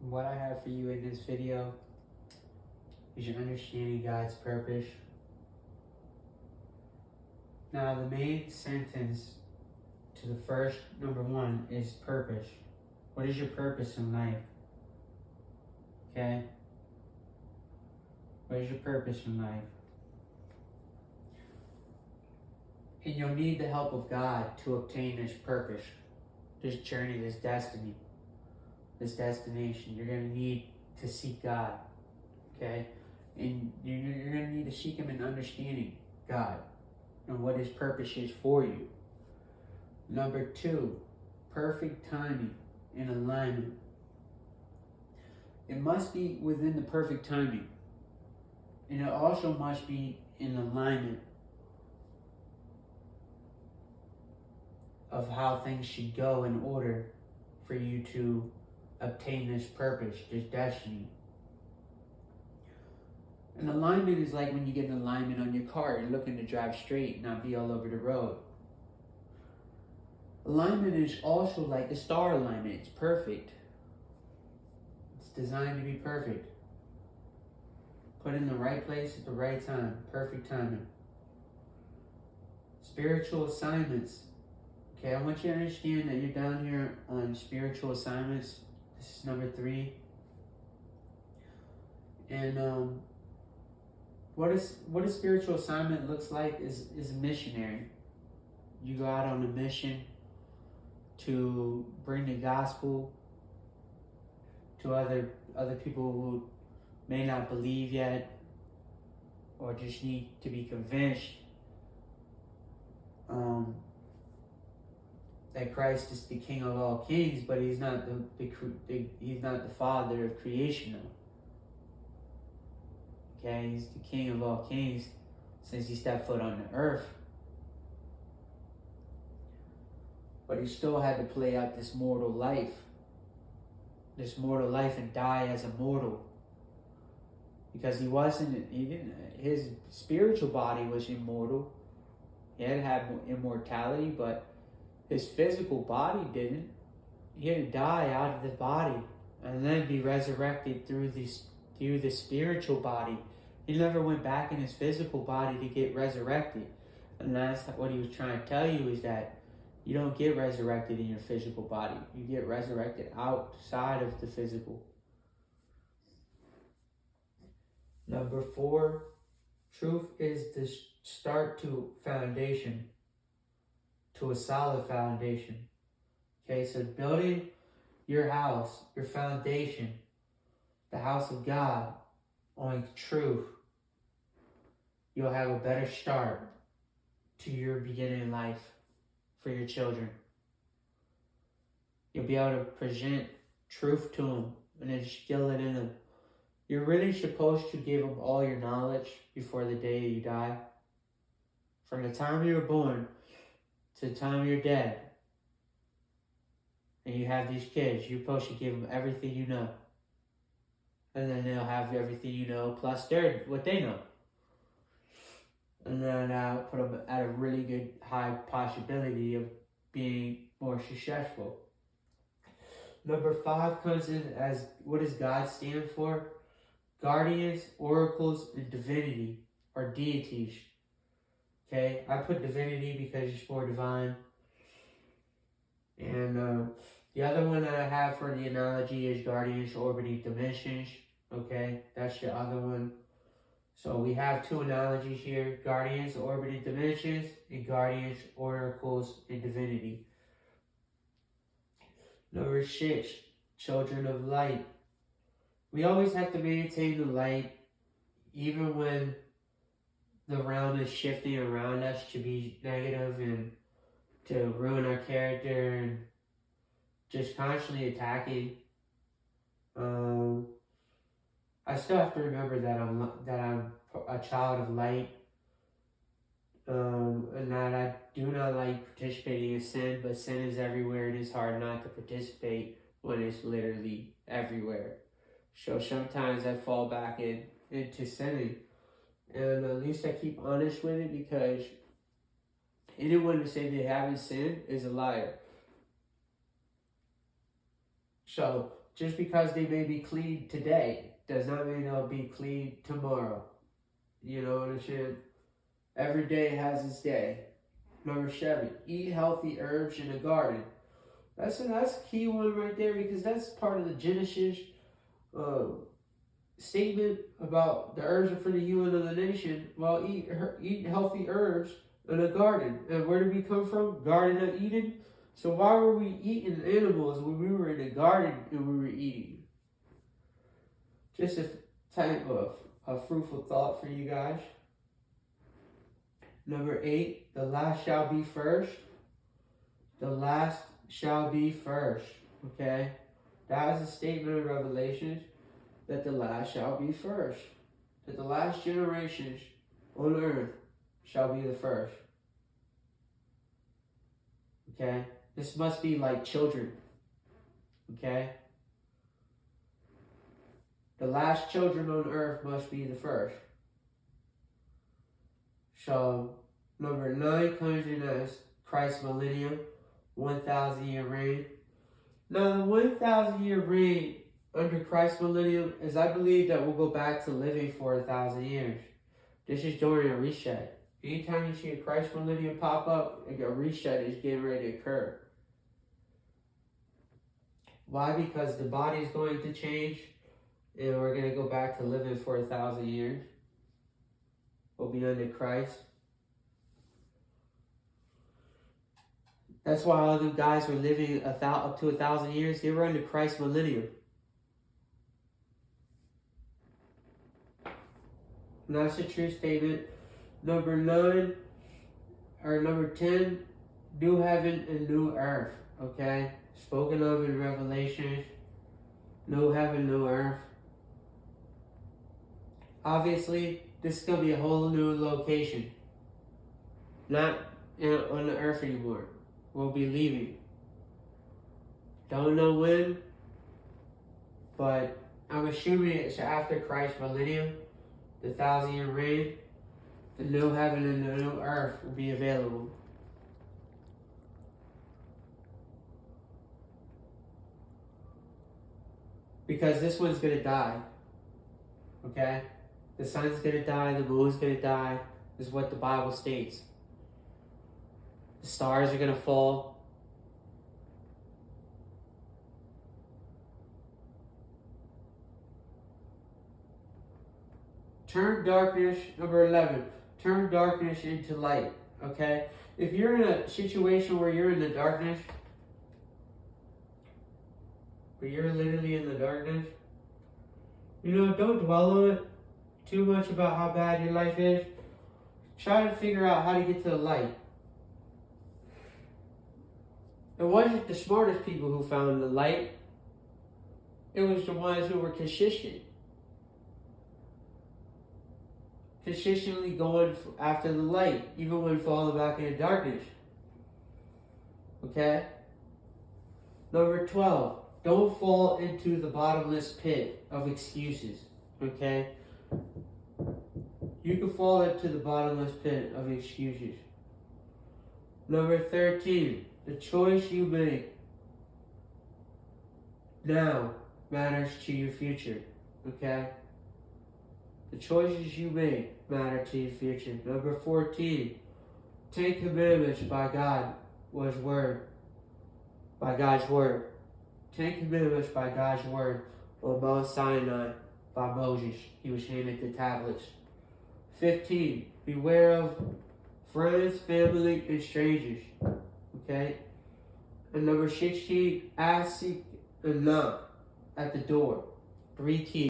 What I have for you in this video is your understanding God's purpose. Now, the main sentence to the first number one is purpose. What is your purpose in life? Okay? What is your purpose in life? And you'll need the help of God to obtain this purpose, this journey, this destiny, this destination. You're going to need to seek God. Okay? And you're going to need to seek Him in understanding God and what His purpose is for you. Number two, perfect timing and alignment. It must be within the perfect timing. And it also must be in alignment of how things should go in order for you to obtain this purpose, this destiny. An alignment is like when you get an alignment on your car. You're looking to drive straight, not be all over the road. Alignment is also like a star alignment. It's perfect. It's designed to be perfect. Put in the right place at the right time. Perfect timing. Spiritual assignments. Okay, I want you to understand that you're down here on spiritual assignments. This is number 3. And what a spiritual assignment looks like is a missionary. You go out on a mission to bring the gospel to other people who may not believe yet, or just need to be convinced that Christ is the King of all kings, but He's not He's not the Father of creation, though. Okay, He's the King of all kings since He stepped foot on the earth. But He still had to play out this mortal life and die as a mortal. Because his spiritual body was immortal. He had immortality, but his physical body didn't. He had to die out of the body and then be resurrected through the spiritual body. He never went back in his physical body to get resurrected. And that's what He was trying to tell you, is that you don't get resurrected in your physical body. You get resurrected outside of the physical. Number 4, truth is the start to foundation, to a solid foundation. Okay, so building your house, your foundation, the house of God, on truth, you'll have a better start to your beginning in life for your children. You'll be able to present truth to them and instill it in them. You're really supposed to give them all your knowledge before the day you die. From the time you were born to the time you're dead, and you have these kids, you're supposed to give them everything you know. And then they'll have everything you know, plus what they know. And then put them at a really good high possibility of being more successful. Number 5 comes in as, what does God stand for? Guardians, oracles, and divinity, or deities. Okay, I put divinity because it's more divine. And the other one that I have for the analogy is guardians, orbiting dimensions. Okay, that's the other one. So we have 2 analogies here: guardians, orbiting dimensions, and guardians, oracles, and divinity. Number 6, children of light. We always have to maintain the light, even when the realm is shifting around us to be negative and to ruin our character and just constantly attacking. I still have to remember that I'm a child of light, and that I do not like participating in sin, but sin is everywhere and it's hard not to participate when it's literally everywhere. So sometimes I fall back into sinning, and at least I keep honest with it, because anyone who says they haven't sinned is a liar. So just because they may be clean today does not mean they'll be clean tomorrow. You know what I'm saying? Every day has its day. Number 7, eat healthy herbs in the garden. That's a key one right there, because that's part of the Genesis statement about the herbs are for the healing of the nation. Well, eat healthy herbs in a garden. And where did we come from? Garden of Eden. So why were we eating animals when we were in the garden and we were eating? Just a type of a fruitful thought for you guys. Number 8, the last shall be first. The last shall be first. Okay? That is a statement of Revelations, that the last shall be first. That the last generations on earth shall be the first. Okay? This must be like children. Okay? The last children on earth must be the first. So, number 9 comes in as Christ's millennium, 1,000-year reign. Now, the 1,000-year reign under Christ's millennium is, I believe, that we'll go back to living for 1,000 years. This is during a reset. Anytime you see a Christ millennium pop up, a reset is getting ready to occur. Why? Because the body is going to change, and we're going to go back to living for 1,000 years. We'll be under Christ. That's why all the guys were living up to 1,000 years. They were under Christ's millennium. And that's a true statement. Number 9, or number 10, new heaven and new earth. Okay? Spoken of in Revelation. New heaven, new earth. Obviously, this is going to be a whole new location. Not on the earth anymore. We'll be leaving. Don't know when, but I'm assuming it's after Christ's millennium, the 1,000-year reign. The new heaven and the new earth will be available. Because this one's going to die. Okay? The sun's going to die, the moon's going to die, is what the Bible states. The stars are going to fall. Turn darkness, number 11, turn darkness into light, okay? If you're in a situation where you're in the darkness, where you're literally in the darkness, don't dwell on it too much about how bad your life is. Try to figure out how to get to the light. It wasn't the smartest people who found the light. It was the ones who were consistent. Consistently going after the light, even when falling back into darkness. Okay? Number 12, don't fall into the bottomless pit of excuses. Okay? You can fall into the bottomless pit of excuses. Number 13, the choice you make now matters to your future. Okay? The choices you make matter to your future. Number 14, 10 commandments by God's word. 10 commandments by God's word on Mount Sinai by Moses. He was handed the tablets. 15, beware of friends, family, and strangers. Okay? And number 16, ask, seek, and knock at the door. 3 keys.